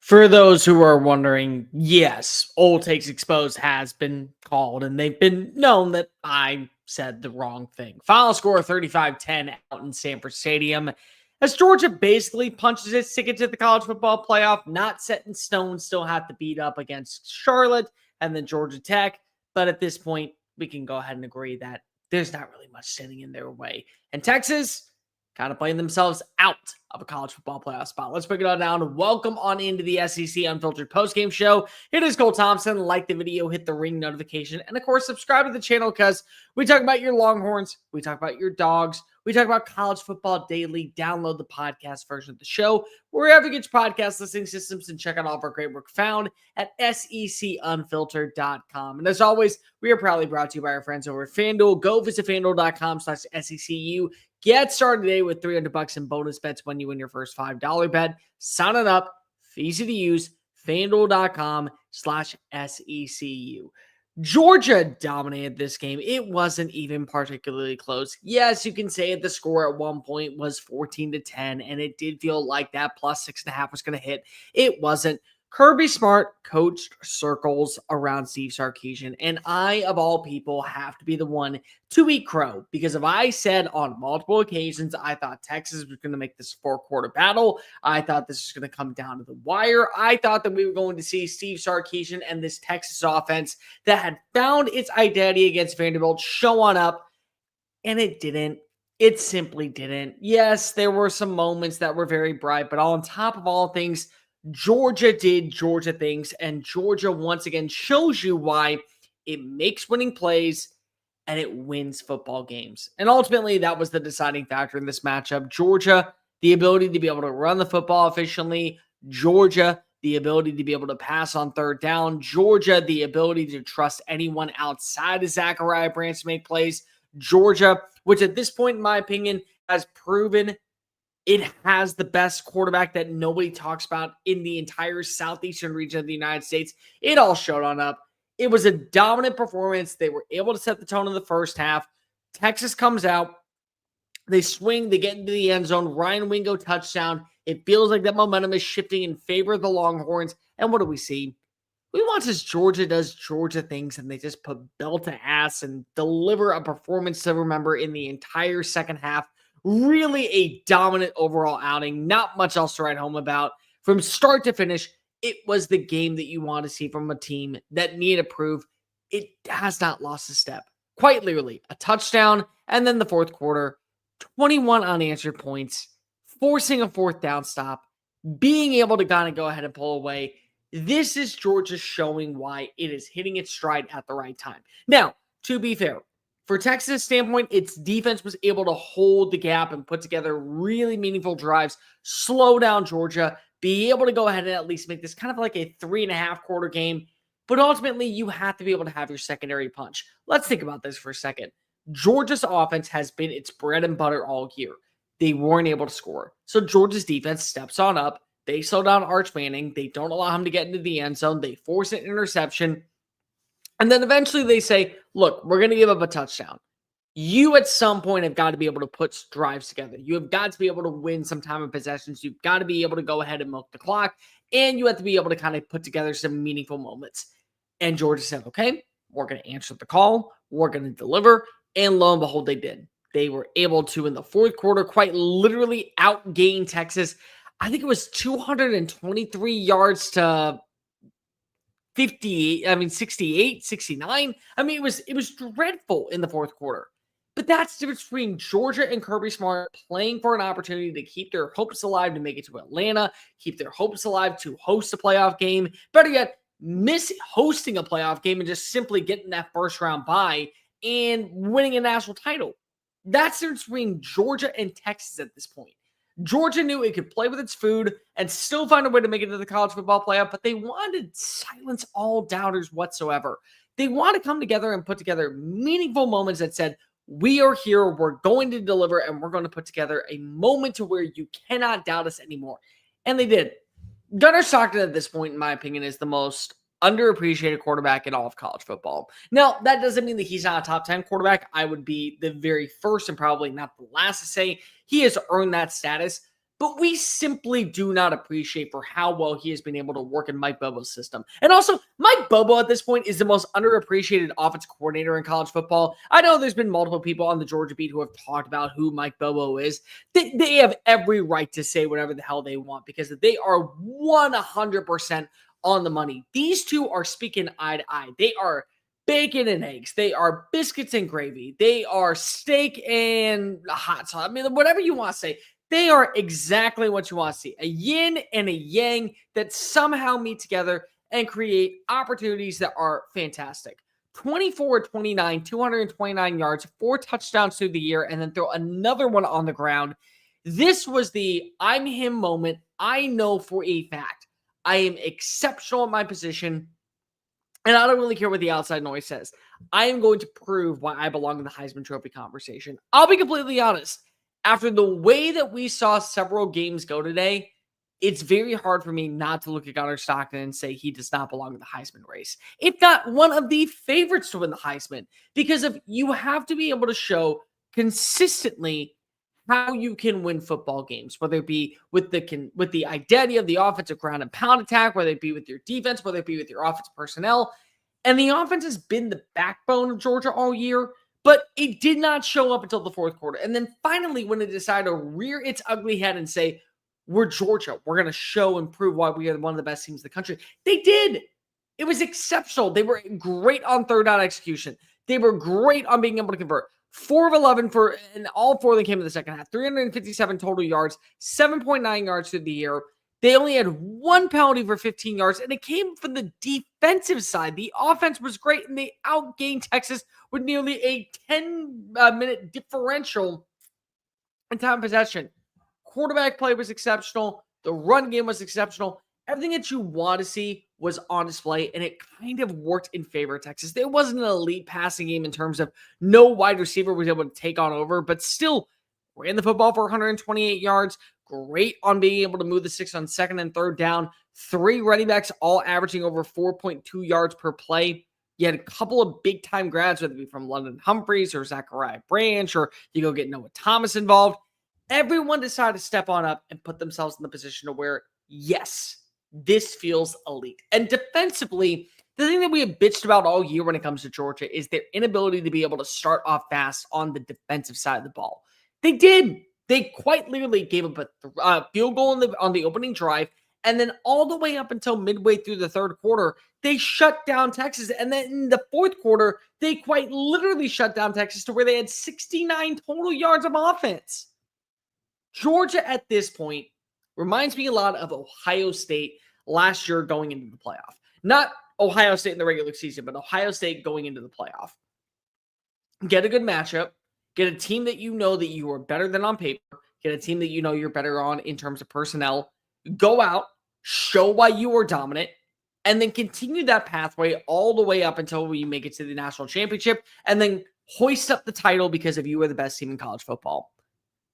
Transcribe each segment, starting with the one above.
For those who are wondering, yes, Old Takes Exposed has been called, and they've been known that I said the wrong thing. Final score 35-10 out in Samford Stadium. As Georgia basically punches its ticket to the college football playoff, not set in stone, still have to beat up against Charlotte and then Georgia Tech. But at this point, we can go ahead and agree that there's not really much standing in their way. And Texas kind of playing themselves out of a college football playoff spot. Let's break it all down. Welcome on into the SEC Unfiltered postgame show. It is Cole Thompson. Like the video, hit the ring notification, and of course, subscribe to the channel because we talk about your Longhorns, we talk about your Dogs, we talk about college football daily. Download the podcast version of the show wherever you get your podcast listening systems, and check out all of our great work found at secunfiltered.com. And as always, we are proudly brought to you by our friends over at FanDuel. Go visit fanduel.com/SECU. Get started today with $300 in bonus bets when you win your first $5 bet. Sign it up. Easy to use. FanDuel.com/SECU. Georgia dominated this game. It wasn't even particularly close. Yes, you can say the score at one point was 14-10, and it did feel like that plus 6.5 was going to hit. It wasn't. Kirby Smart coached circles around Steve Sarkisian, and I, of all people, have to be the one to eat crow, because if I said on multiple occasions I thought Texas was going to make this four-quarter battle, I thought this was going to come down to the wire, I thought that we were going to see Steve Sarkisian and this Texas offense that had found its identity against Vanderbilt show on up, and it didn't. It simply didn't. Yes, there were some moments that were very bright, but on top of all things, Georgia did Georgia things, and Georgia once again shows you why it makes winning plays and it wins football games. And ultimately, that was the deciding factor in this matchup. Georgia, the ability to be able to run the football efficiently. Georgia, the ability to be able to pass on third down. Georgia, the ability to trust anyone outside of Zachariah Branch to make plays. Georgia, which at this point, in my opinion, has proven it has the best quarterback that nobody talks about in the entire southeastern region of the United States. It all showed on up. It was a dominant performance. They were able to set the tone in the first half. Texas comes out. They swing. They get into the end zone. Ryan Wingo touchdown. It feels like that momentum is shifting in favor of the Longhorns. And what do we see? We watch as Georgia does Georgia things, and they just put belt to ass and deliver a performance to remember in the entire second half. Really a dominant overall outing. Not much else to write home about. From start to finish, it was the game that you want to see from a team that needed to prove it has not lost a step. Quite literally, a touchdown, and then the fourth quarter, 21 unanswered points, forcing a fourth down stop, being able to kind of go ahead and pull away. This is Georgia showing why it is hitting its stride at the right time. Now, to be fair, for Texas' standpoint, its defense was able to hold the gap and put together really meaningful drives, slow down Georgia, be able to go ahead and at least make this kind of like a 3.5 quarter game. But ultimately, you have to be able to have your secondary punch. Let's think about this for a second. Georgia's offense has been its bread and butter all year. They weren't able to score. So Georgia's defense steps on up. They slow down Arch Manning. They don't allow him to get into the end zone. They force an interception. And then eventually they say, look, we're going to give up a touchdown. You at some point have got to be able to put drives together. You have got to be able to win some time of possessions. You've got to be able to go ahead and milk the clock. And you have to be able to kind of put together some meaningful moments. And Georgia said, okay, we're going to answer the call. We're going to deliver. And lo and behold, they did. They were able to, in the fourth quarter, quite literally outgain Texas. I think it was 223 yards to 68, 69. I mean, it was dreadful in the fourth quarter. But that's the difference between Georgia and Kirby Smart playing for an opportunity to keep their hopes alive to make it to Atlanta, keep their hopes alive to host a playoff game. Better yet, miss hosting a playoff game and just simply getting that first round bye and winning a national title. That's the difference between Georgia and Texas at this point. Georgia knew it could play with its food and still find a way to make it to the college football playoff, but they wanted to silence all doubters whatsoever. They want to come together and put together meaningful moments that said, we are here, we're going to deliver, and we're going to put together a moment to where you cannot doubt us anymore. And they did. Gunnar Stockton at this point, in my opinion, is the most underappreciated quarterback in all of college football. Now, that doesn't mean that he's not a top 10 quarterback. I would be the very first and probably not the last to say he has earned that status. but we simply do not appreciate for how well he has been able to work in Mike Bobo's system. And also, Mike Bobo at this point is the most underappreciated offensive coordinator in college football. I know there's been multiple people on the Georgia beat who have talked about who Mike Bobo is. They have every right to say whatever the hell they want because they are 100% on the money. These two are speaking eye to eye. They are bacon and eggs. They are biscuits and gravy. They are steak and hot sauce. I mean, whatever you want to say. They are exactly what you want to see. A yin and a yang that somehow meet together and create opportunities that are fantastic. 24-29, 229 yards, 4 touchdowns through the year, and then throw another one on the ground. This was the I'm him moment. I know for a fact I am exceptional at my position, and I don't really care what the outside noise says. I am going to prove why I belong in the Heisman Trophy conversation. I'll be completely honest. After the way that we saw several games go today, it's very hard for me not to look at Gunnar Stockton and say he does not belong in the Heisman race. If not one of the favorites to win the Heisman, because if you have to be able to show consistently how you can win football games, whether it be with the identity of the offensive ground and pound attack, whether it be with your defense, whether it be with your offensive personnel. And the offense has been the backbone of Georgia all year. But it did not show up until the fourth quarter. And then finally, when it decided to rear its ugly head and say, we're Georgia, we're going to show and prove why we are one of the best teams in the country. They did. It was exceptional. They were great on third down execution. They were great on being able to convert. 4 of 11 and all 4 of them came in the second half. 357 total yards, 7.9 yards through the year. They only had 1 penalty for 15 yards, and it came from the defensive side. The offense was great, and they outgained Texas with nearly a 10-minute differential in time possession. Quarterback play was exceptional. The run game was exceptional. Everything that you want to see was on display, and it kind of worked in favor of Texas. There wasn't an elite passing game in terms of no wide receiver was able to take on over, but still ran the football for 128 yards. Great on being able to move the 6 on second and third down. 3 running backs all averaging over 4.2 yards per play. You had a couple of big-time grads, whether it be from London Humphreys or Zachariah Branch, or you go get Noah Thomas involved. Everyone decided to step on up and put themselves in the position to where, yes, this feels elite. And defensively, the thing that we have bitched about all year when it comes to Georgia is their inability to be able to start off fast on the defensive side of the ball. They did. They quite literally gave up a field goal on the opening drive, and then all the way up until midway through the third quarter, they shut down Texas. And then in the fourth quarter, they quite literally shut down Texas to where they had 69 total yards of offense. Georgia at this point reminds me a lot of Ohio State last year going into the playoff. Not Ohio State in the regular season, but Ohio State going into the playoff. Get a good matchup. Get a team that you know that you are better than on paper. Get a team that you know you're better on in terms of personnel. Go out, show why you are dominant, and then continue that pathway all the way up until we make it to the national championship, and then hoist up the title because of you are the best team in college football.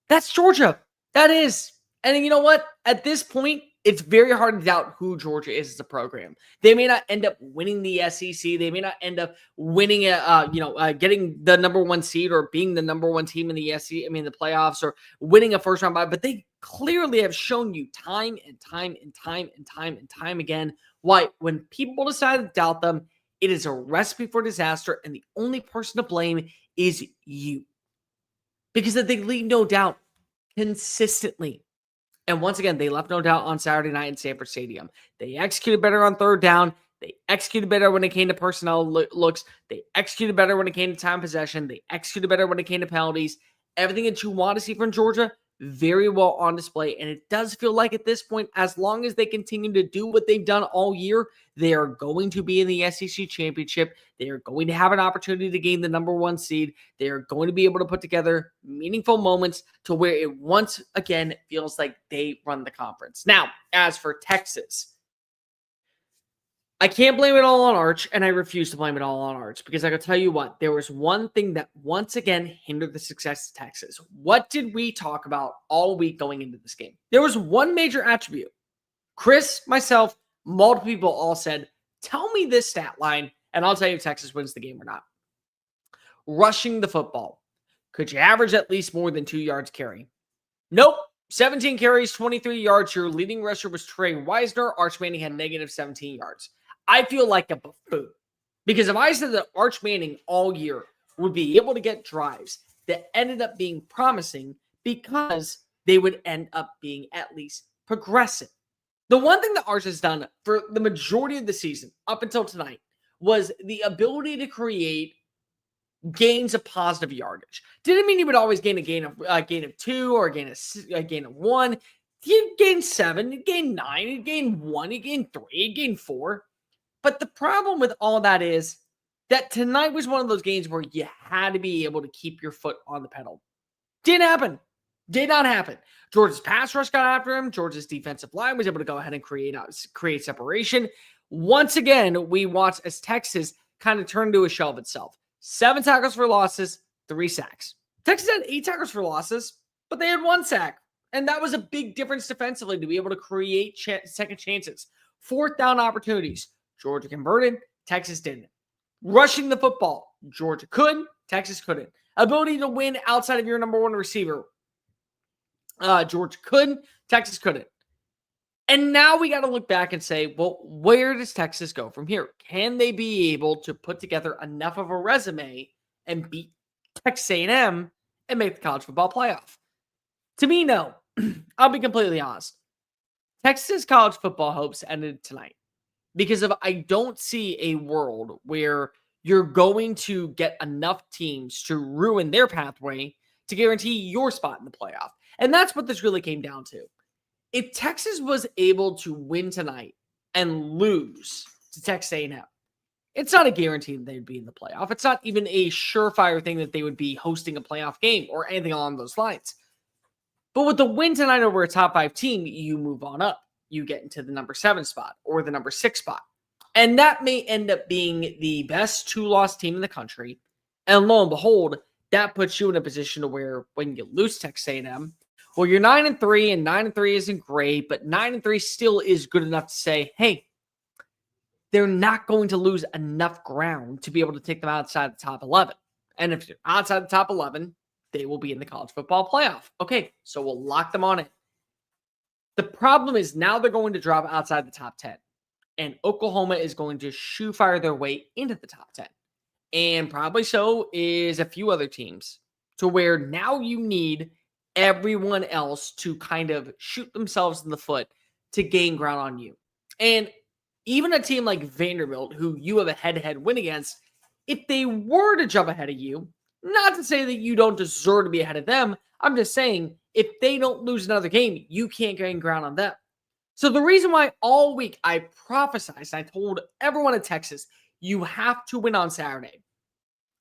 That's Georgia. That is. And you know what? At this point, it's very hard to doubt who Georgia is as a program. They may not end up winning the SEC. They may not end up winning getting the number 1 seed or being the number 1 team in the the playoffs, or winning a first round bye. But they clearly have shown you time and time again why when people decide to doubt them, it is a recipe for disaster, and the only person to blame is you. Because they leave no doubt consistently. And once again, they left no doubt on Saturday night in Samford Stadium. They executed better on third down. They executed better when it came to personnel looks. They executed better when it came to time possession. They executed better when it came to penalties. Everything that you want to see from Georgia, very well on display. And it does feel like at this point, as long as they continue to do what they've done all year, they are going to be in the SEC championship. They are going to have an opportunity to gain the number 1 seed. They are going to be able to put together meaningful moments to where it once again feels like they run the conference. Now, as for Texas, I can't blame it all on Arch, and I refuse to blame it all on Arch, because I can tell you what, there was one thing that once again hindered the success of Texas. What did we talk about all week going into this game? There was one major attribute. Chris, myself, multiple people all said, tell me this stat line, and I'll tell you if Texas wins the game or not. Rushing the football. Could you average at least more than 2 yards carry? Nope. 17 carries, 23 yards. Your leading rusher was Trey Wisner. Arch Manning had negative 17 yards. I feel like a buffoon because if I said that Arch Manning all year would be able to get drives that ended up being promising because they would end up being at least progressive. The one thing that Arch has done for the majority of the season up until tonight was the ability to create gains of positive yardage. Didn't mean he would always gain a gain of 2 or a gain of 1. He'd gain 7, he'd gain 9, he'd gain 1, he'd gain 3, he'd gain 4. But the problem with all that is that tonight was one of those games where you had to be able to keep your foot on the pedal. Didn't happen. Did not happen. Georgia's pass rush got after him. Georgia's defensive line was able to go ahead and create separation. Once again, we watched as Texas kind of turned into a shell of itself. 7 tackles for losses, 3 sacks. Texas had 8 tackles for losses, but they had 1 sack. And that was a big difference defensively to be able to create second chances. 4th down opportunities. Georgia converted, Texas didn't. Rushing the football, Georgia could, Texas couldn't. Ability to win outside of your number 1 receiver, Georgia could, Texas couldn't. And now we got to look back and say, well, where does Texas go from here? Can they be able to put together enough of a resume and beat Texas A&M and make the college football playoff? To me, no. I'll be completely honest. Texas college football hopes ended tonight because I don't see a world where you're going to get enough teams to ruin their pathway to guarantee your spot in the playoff. And that's what this really came down to. If Texas was able to win tonight and lose to Texas A&M, it's not a guarantee that they'd be in the playoff. It's not even a surefire thing that they would be hosting a playoff game or anything along those lines. But with the win tonight over a top 5 team, you move on up. You get into the number 7 spot or the number 6 spot. And that may end up being the best 2-loss team in the country. And lo and behold, that puts you in a position to where when you lose Texas A&M, well, you're 9-3, and 9-3 isn't great, but 9-3 still is good enough to say, hey, they're not going to lose enough ground to be able to take them outside the top 11. And if you're outside the top 11, they will be in the college football playoff. Okay, so we'll lock them on it. The problem is now they're going to drop outside the top 10. And Oklahoma is going to shoe fire their way into the top 10. And probably so is a few other teams to where now you need everyone else to kind of shoot themselves in the foot to gain ground on you. And even a team like Vanderbilt, who you have a head-to-head win against, if they were to jump ahead of you, not to say that you don't deserve to be ahead of them, I'm just saying if they don't lose another game, you can't gain ground on them. So the reason why all week I prophesized, I told everyone in Texas, you have to win on Saturday,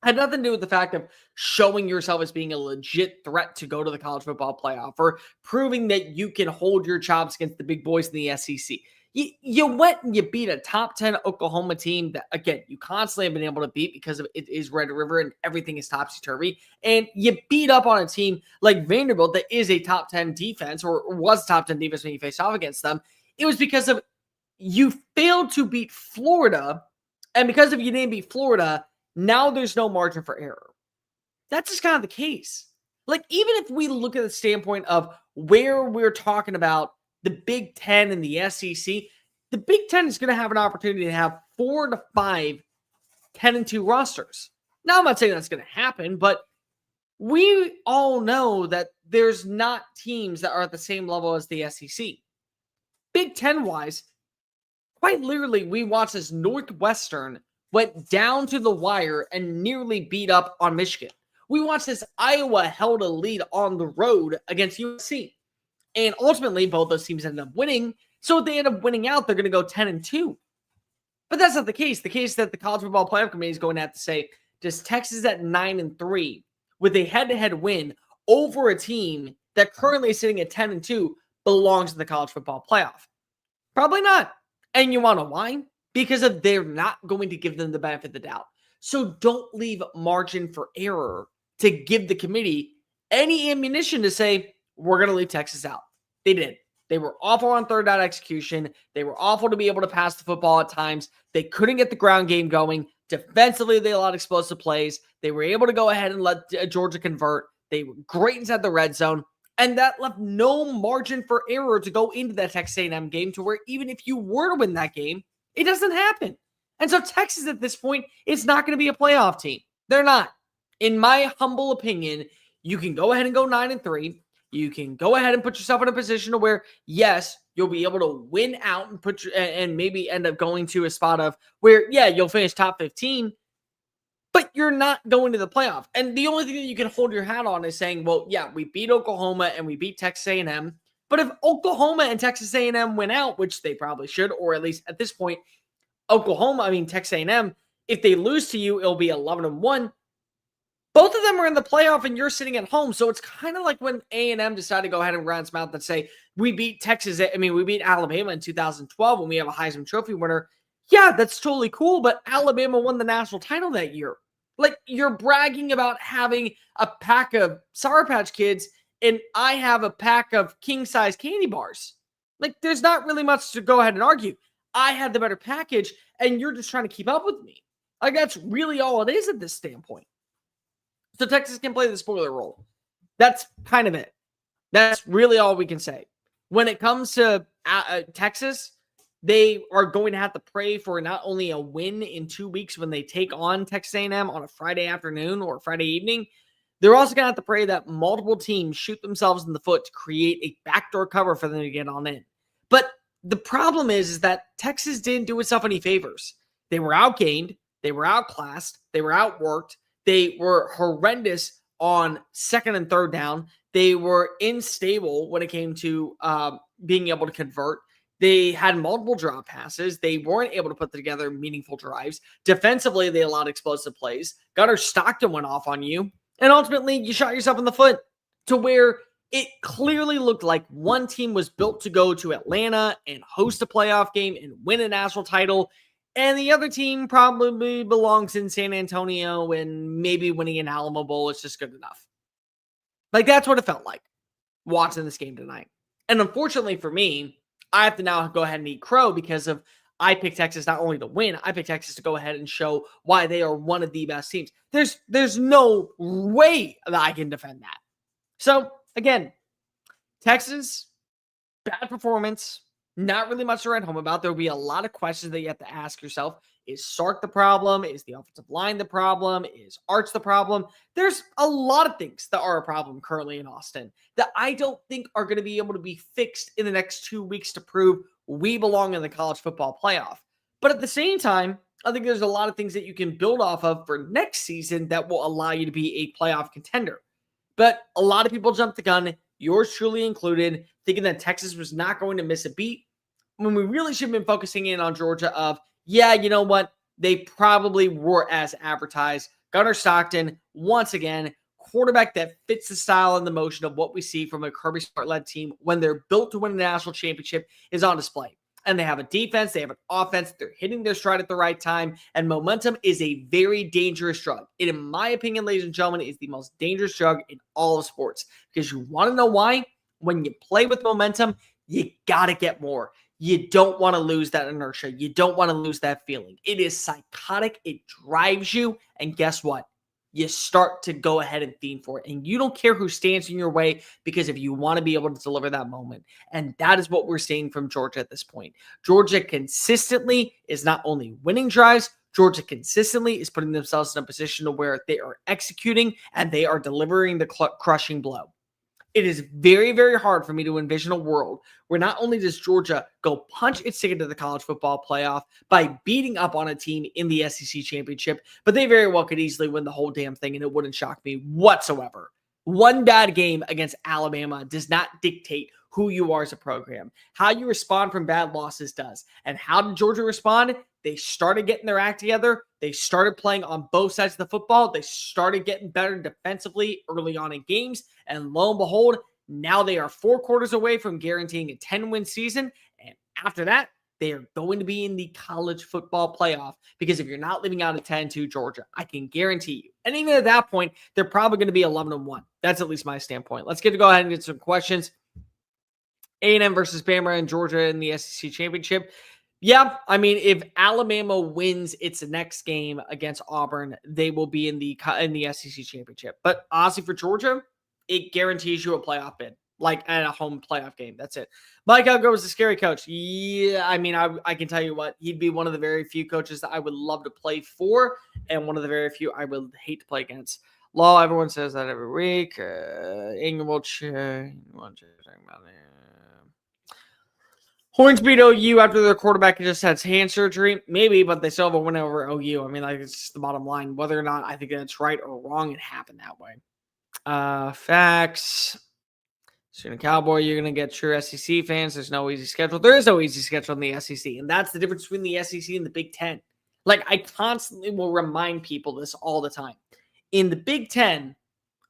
had nothing to do with the fact of showing yourself as being a legit threat to go to the college football playoff or proving that you can hold your chops against the big boys in the SEC. You went and you beat a top 10 Oklahoma team that, again, you constantly have been able to beat because of it is Red River and everything is topsy-turvy. And you beat up on a team like Vanderbilt that is a top 10 defense or was top 10 defense when you faced off against them. It was because of you failed to beat Florida. And because of you didn't beat Florida, now there's no margin for error. That's just kind of the case. Like, even if we look at the standpoint of where we're talking about the Big Ten and the SEC, the Big Ten is going to have an opportunity to have 4 to 5 10-2 rosters. Now, I'm not saying that's going to happen, but we all know that there's not teams that are at the same level as the SEC. Big Ten-wise, quite literally, we watched as Northwestern went down to the wire and nearly beat up on Michigan. We watched as Iowa held a lead on the road against USC. And ultimately, both those teams ended up winning. So if they end up winning out, they're going to go 10-2. But that's not the case. The case that the College Football Playoff Committee is going to have to say, does Texas at 9-3 with a head-to-head win over a team that currently is sitting at 10-2 belongs to the College Football Playoff? Probably not. And you want to know why? Because of they're not going to give them the benefit of the doubt. So don't leave margin for error to give the committee any ammunition to say, we're going to leave Texas out. They did. They were awful on third down execution. They were awful to be able to pass the football at times. They couldn't get the ground game going. Defensively, they allowed explosive plays. They were able to go ahead and let Georgia convert. They were great inside the red zone. And that left no margin for error to go into that Texas A&M game, to where even if you were to win that game, it doesn't happen. And so Texas at this point is not going to be a playoff team. They're not. In my humble opinion, you can go ahead and go 9-3. You can go ahead and put yourself in a position to where, yes, you'll be able to win out and maybe end up going to a spot of where, yeah, you'll finish top 15, but you're not going to the playoff. And the only thing that you can hold your hat on is saying, well, yeah, we beat Oklahoma and we beat Texas A&M. But if Oklahoma and Texas A&M win out, which they probably should, or at least at this point, Texas A&M, if they lose to you, it'll be 11-1. Both of them are in the playoff and you're sitting at home. So it's kind of like when A&M decided to go ahead and run its mouth and say, we beat Alabama in 2012 when we have a Heisman Trophy winner. Yeah, that's totally cool, but Alabama won the national title that year. Like, you're bragging about having a pack of Sour Patch Kids and I have a pack of king-size candy bars. Like, there's not really much to go ahead and argue. I had the better package and you're just trying to keep up with me. Like, that's really all it is at this standpoint. So Texas can play the spoiler role. That's kind of it. That's really all we can say. When it comes to Texas, they are going to have to pray for not only a win in 2 weeks when they take on Texas A&M on a Friday afternoon or Friday evening, they're also going to have to pray that multiple teams shoot themselves in the foot to create a backdoor cover for them to get on in. But the problem is that Texas didn't do itself any favors. They were outgained. They were outclassed. They were outworked. They were horrendous on second and third down. They were unstable when it came to being able to convert. They had multiple drop passes. They weren't able to put together meaningful drives. Defensively, they allowed explosive plays. Gunnar Stockton went off on you. And ultimately, you shot yourself in the foot to where it clearly looked like one team was built to go to Atlanta and host a playoff game and win a national title. And the other team probably belongs in San Antonio, and maybe winning an Alamo Bowl is just good enough. Like, that's what it felt like watching this game tonight. And unfortunately for me, I have to now go ahead and eat crow because of I picked Texas not only to win, I picked Texas to go ahead and show why they are one of the best teams. There's no way that I can defend that. So, again, Texas, bad performance. Not really much to write home about. There will be a lot of questions that you have to ask yourself. Is Sark the problem? Is the offensive line the problem? Is Arch the problem? There's a lot of things that are a problem currently in Austin that I don't think are going to be able to be fixed in the next 2 weeks to prove we belong in the college football playoff. But at the same time, I think there's a lot of things that you can build off of for next season that will allow you to be a playoff contender. But a lot of people jumped the gun, yours truly included, thinking that Texas was not going to miss a beat, when we really should have been focusing in on Georgia of, yeah, you know what? They probably were as advertised. Gunnar Stockton, once again, quarterback that fits the style and the motion of what we see from a Kirby Smart-led team when they're built to win a national championship is on display. And they have a defense, they have an offense, they're hitting their stride at the right time, and momentum is a very dangerous drug. It, in my opinion, ladies and gentlemen, is the most dangerous drug in all of sports. Because you want to know why? When you play with momentum, you got to get more. You don't want to lose that inertia. You don't want to lose that feeling. It is psychotic. It drives you. And guess what? You start to go ahead and fiend for it. And you don't care who stands in your way because if you want to be able to deliver that moment. And that is what we're seeing from Georgia at this point. Georgia consistently is not only winning drives, Georgia consistently is putting themselves in a position to where they are executing and they are delivering the crushing blow. It is very, very hard for me to envision a world where not only does Georgia go punch its ticket to the college football playoff by beating up on a team in the SEC championship, but they very well could easily win the whole damn thing, and it wouldn't shock me whatsoever. One bad game against Alabama does not dictate who you are as a program. How you respond from bad losses does. And how did Georgia respond? They started getting their act together. They started playing on both sides of the football. They started getting better defensively early on in games. And lo and behold, now they are 4 quarters away from guaranteeing a 10-win season. And after that, they are going to be in the college football playoff. Because if you're not leaving out a 10-2 Georgia, I can guarantee you. And even at that point, they're probably going to be 11-1. That's at least my standpoint. Let's go ahead and get some questions. A&M versus Bama and Georgia in the SEC championship. Yeah, I mean, if Alabama wins its next game against Auburn, they will be in the SEC championship. But honestly, for Georgia, it guarantees you a playoff bid. like at a home playoff game. That's it. Mike Elko was a scary coach. Yeah, I mean, I can tell you what, he'd be one of the very few coaches that I would love to play for, and one of the very few I would hate to play against. Law, everyone says that every week. Ingram will check. Horns beat OU after their quarterback just had hand surgery. Maybe, but they still have a win over OU. I mean, like, it's just the bottom line. Whether or not I think that's right or wrong, it happened that way. Facts. Student Cowboy, you're going to get true SEC fans. There's no easy schedule. There is no easy schedule in the SEC, and that's the difference between the SEC and the Big Ten. Like, I constantly will remind people this all the time. In the Big Ten,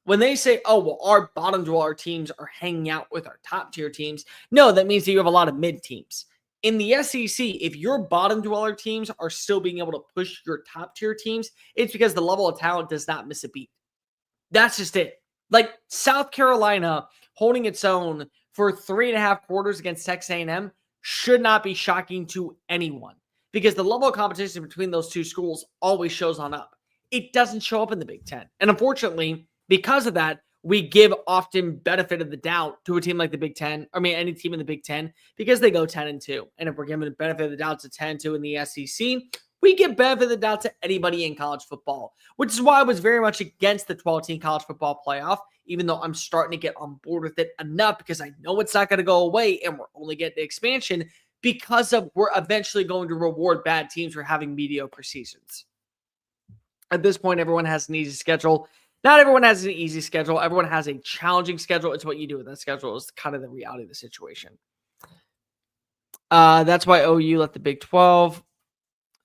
when they say, oh, well, our bottom dweller teams are hanging out with our top tier teams, no, that means that you have a lot of mid teams. In the SEC, if your bottom dweller teams are still being able to push your top tier teams, it's because the level of talent does not miss a beat. That's just it. Like South Carolina holding its own for 3.5 quarters against Texas A&M should not be shocking to anyone because the level of competition between those two schools always shows on up. It doesn't show up in the Big Ten. And unfortunately, because of that, we give often benefit of the doubt to a team like the Big Ten. I mean, any team in the Big Ten because they go 10-2. And if we're giving the benefit of the doubt to 10-2 in the SEC, we give benefit of the doubt to anybody in college football, which is why I was very much against the 12-team college football playoff, even though I'm starting to get on board with it enough because I know it's not going to go away and we're only getting the expansion because of we're eventually going to reward bad teams for having mediocre seasons. At this point, everyone has an easy schedule. Not everyone has an easy schedule. Everyone has a challenging schedule. It's what you do with that schedule is kind of the reality of the situation. That's why OU left the Big 12.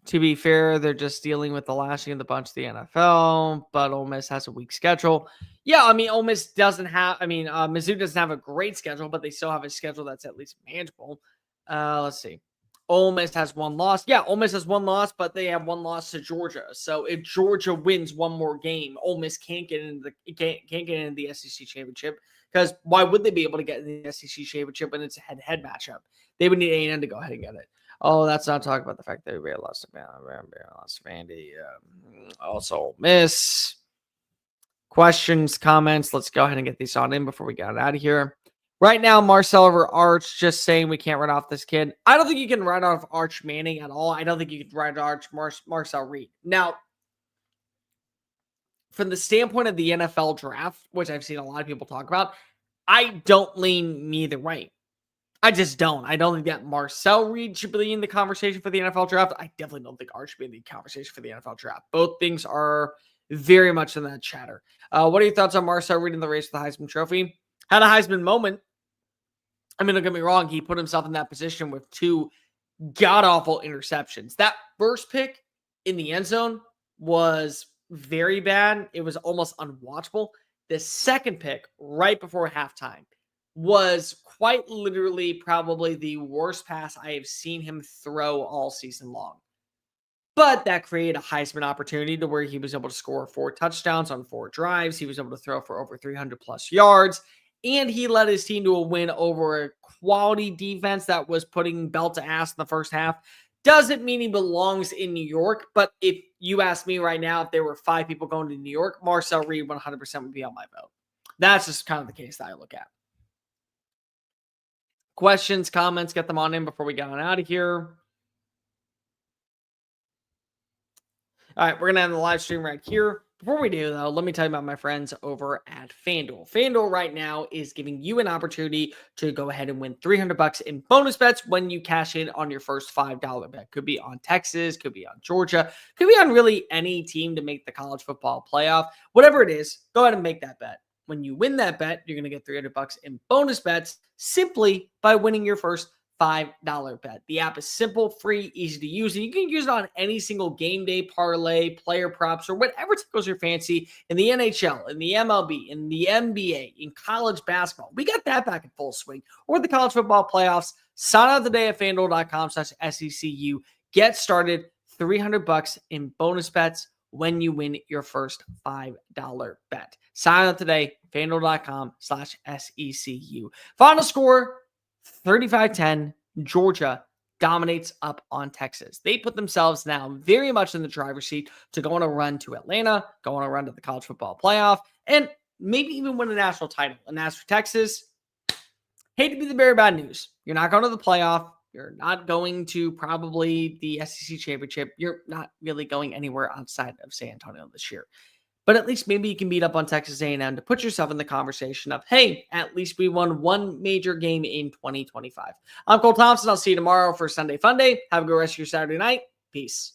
To be fair, they're just dealing with the lashing of the bunch of the NFL, but Ole Miss has a weak schedule. Yeah, I mean, Ole Miss doesn't have, Mizzou doesn't have a great schedule, but they still have a schedule that's at least manageable. Let's see. Ole Miss has one loss. Yeah, Ole Miss has one loss, but they have one loss to Georgia. So if Georgia wins one more game, Ole Miss can't get into the SEC championship because why would they be able to get in the SEC championship when it's a head-to-head matchup? They would need A&M to go ahead and get it. Oh, that's not talking about the fact that we lost to Vandy. Also, Ole Miss. Questions, comments. Let's go ahead and get these on in before we get out of here. Right now, Marcel over Arch just saying we can't write off this kid. I don't think you can write off Arch Manning at all. I don't think you can write off Marcel Reed. Now, from the standpoint of the NFL draft, which I've seen a lot of people talk about, I don't lean either way. I just don't. I don't think that Marcel Reed should be in the conversation for the NFL draft. I definitely don't think Arch should be in the conversation for the NFL draft. Both things are very much in that chatter. What are your thoughts on Marcel Reed in the race for the Heisman Trophy? Had a Heisman moment. I mean, don't get me wrong. He put himself in that position with 2 god-awful interceptions. That first pick in the end zone was very bad. It was almost unwatchable. The second pick right before halftime was quite literally probably the worst pass I have seen him throw all season long. But that created a Heisman opportunity to where he was able to score 4 touchdowns on 4 drives. He was able to throw for over 300 plus yards. And he led his team to a win over a quality defense that was putting belt to ass in the first half. Doesn't mean he belongs in New York. But if you ask me right now, if there were 5 people going to New York, Marcel Reed 100% would be on my vote. That's just kind of the case that I look at. Questions, comments, get them on in before we get on out of here. All right, we're going to end the live stream right here. Before we do, though, let me tell you about my friends over at FanDuel. FanDuel right now is giving you an opportunity to go ahead and win $300 in bonus bets when you cash in on your first $5 bet. Could be on Texas, could be on Georgia, could be on really any team to make the college football playoff. Whatever it is, go ahead and make that bet. When you win that bet, you're going to get $300 in bonus bets simply by winning your first $5 bet. The app is simple, free, easy to use, and you can use it on any single game day parlay, player props, or whatever tickles your fancy in the NHL, in the MLB, in the NBA, in college basketball. We got that back in full swing. Or the college football playoffs. Sign up today at FanDuel.com/SECU. Get started. $300 in bonus bets when you win your first $5 bet. Sign up today, FanDuel.com/SECU. Final score, 35-10, Georgia dominates up on Texas. They put themselves now very much in the driver's seat to go on a run to Atlanta, go on a run to the college football playoff, and maybe even win a national title. And as for Texas, Hate to be the bearer of bad news. You're not going to the playoff. You're not going to probably the SEC championship. You're not really going anywhere outside of San Antonio this year. But at least maybe you can beat up on Texas A&M to put yourself in the conversation of, hey, at least we won one major game in 2025. I'm Cole Thompson. I'll see you tomorrow for Sunday Fun Day. Have a good rest of your Saturday night. Peace.